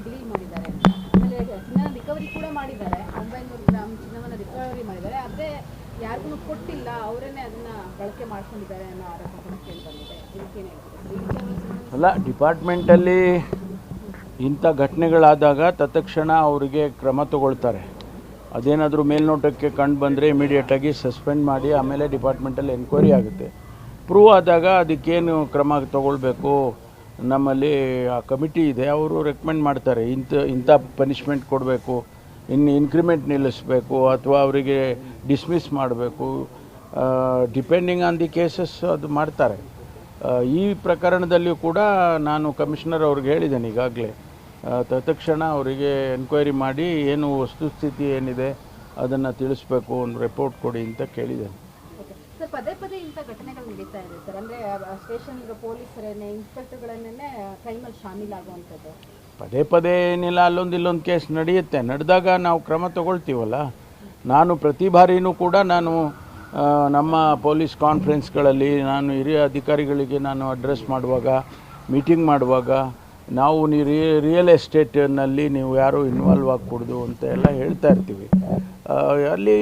Deal ಮಾಡಿದ್ದಾರೆ. ಆಮೇಲೆ ಚಿನ್ನ ರಿಕವರಿ ಕೂಡ ಮಾಡಿದ್ದಾರೆ, 900 ಗ್ರಾಮ್ ಚಿನ್ನವನ್ನು ರಿಕವರಿ ಮಾಡಿದ್ದಾರೆ. ಅದೇ ಯಾರಿಗೂ ಕೊಟ್ಟಿಲ್ಲ, ಅವರೇನೆ ಅದನ್ನ ಬಳಕೆ ಮಾಡ್ಕೊಂಡಿದ್ದಾರೆ ಅನ್ನೋ ಆರೋಪ ಕೂಡ ಕೇಳಿ ಬಂದಿದೆ. ಇದಕ್ಕೇನು ಹೇಳ್ತೀವಿ? ಅಲ್ಲ, ಡಿಪಾರ್ಟ್ಮೆಂಟಲ್ಲಿ ಇಂಥ ಘಟನೆಗಳಾದಾಗ ತತ್ಕ್ಷಣ ಅವರಿಗೆ ಕ್ರಮ ತಗೊಳ್ತಾರೆ. ಅದೇನಾದರೂ ಮೇಲ್ನೋಟಕ್ಕೆ ಕಂಡು ಬಂದರೆ ಇಮಿಡಿಯೇಟಾಗಿ ಸಸ್ಪೆಂಡ್ ಮಾಡಿ ಆಮೇಲೆ ಡಿಪಾರ್ಟ್ಮೆಂಟಲ್ಲಿ ಎನ್ಕ್ವೈರಿ ಆಗುತ್ತೆ. ಪ್ರೂವ್ ಆದಾಗ ಅದಕ್ಕೇನು ಕ್ರಮ ತಗೊಳ್ಬೇಕು ನಮ್ಮಲ್ಲಿ ಆ ಕಮಿಟಿ ಇದೆ, ಅವರು ರೆಕಮೆಂಡ್ ಮಾಡ್ತಾರೆ. ಇಂಥ ಪನಿಷ್ಮೆಂಟ್ ಕೊಡಬೇಕು, ಇನ್ಕ್ರಿಮೆಂಟ್ ನಿಲ್ಲಿಸಬೇಕು ಅಥವಾ ಅವರಿಗೆ ಡಿಸ್ಮಿಸ್ ಮಾಡಬೇಕು, ಡಿಪೆಂಡಿಂಗ್ ಆನ್ ದಿ ಕೇಸಸ್ ಅದು ಮಾಡ್ತಾರೆ. ಈ ಪ್ರಕರಣದಲ್ಲಿಯೂ ಕೂಡ ನಾನು ಕಮಿಷನರ್ ಅವ್ರಿಗೆ ಹೇಳಿದ್ದೇನೆ ಈಗಾಗಲೇ, ತತ್ಕ್ಷಣ ಅವರಿಗೆ ಎನ್ಕ್ವೈರಿ ಮಾಡಿ ಏನು ವಸ್ತುಸ್ಥಿತಿ ಏನಿದೆ ಅದನ್ನು ತಿಳಿಸ್ಬೇಕು, ಒಂದು ರಿಪೋರ್ಟ್ ಕೊಡಿ ಅಂತ ಕೇಳಿದ್ದೇನೆ. ಸರ್, ಪದೇ ಪದೇ ಇಂಥ ಘಟನೆಗಳು ನಡೀತಾ ಇದೆ ಸರ್. ಅಂದರೆ ಸ್ಟೇಷನ್ ಪೊಲೀಸರನ್ನೇ ಇನ್ಸ್ಪೆಕ್ಟರ್ಗಳನ್ನೇ ಕ್ರೈಮಲ್ಲಿ ಶಾಮೀಲಾಗುವಂಥದ್ದು ಪದೇ ಪದೇ ಏನಿಲ್ಲ, ಇಲ್ಲೊಂದು ಕೇಸ್ ನಡೆಯುತ್ತೆ. ನಡೆದಾಗ ನಾವು ಕ್ರಮ ತಗೊಳ್ತೀವಲ್ಲ. ನಾನು ಪ್ರತಿ ಬಾರಿನೂ ಕೂಡ ನಾನು ನಮ್ಮ ಪೊಲೀಸ್ ಕಾನ್ಫರೆನ್ಸ್ಗಳಲ್ಲಿ ನಾನು ಹಿರಿಯ ಅಧಿಕಾರಿಗಳಿಗೆ ನಾನು ಅಡ್ರೆಸ್ ಮಾಡುವಾಗ, ಮೀಟಿಂಗ್ ಮಾಡುವಾಗ ನಾವು ರಿಯಲ್ ಎಸ್ಟೇಟ್ನಲ್ಲಿ ನೀವು ಯಾರೂ ಇನ್ವಾಲ್ವ್ ಆಗಕೂಡ್ದು ಅಂತ ಎಲ್ಲ ಹೇಳ್ತಾ ಇರ್ತೀವಿ. ಅಲ್ಲಿ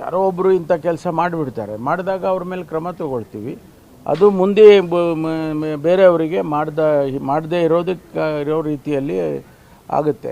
ಯಾರೋ ಒಬ್ಬರು ಇಂಥ ಕೆಲಸ ಮಾಡಿಬಿಡ್ತಾರೆ, ಮಾಡಿದಾಗ ಅವ್ರ ಮೇಲೆ ಕ್ರಮ ತಗೊಳ್ತೀವಿ. ಅದು ಮುಂದೆ ಬೇರೆಯವರಿಗೆ ಮಾಡದೇ ಇರೋ ರೀತಿಯಲ್ಲಿ ಆಗುತ್ತೆ.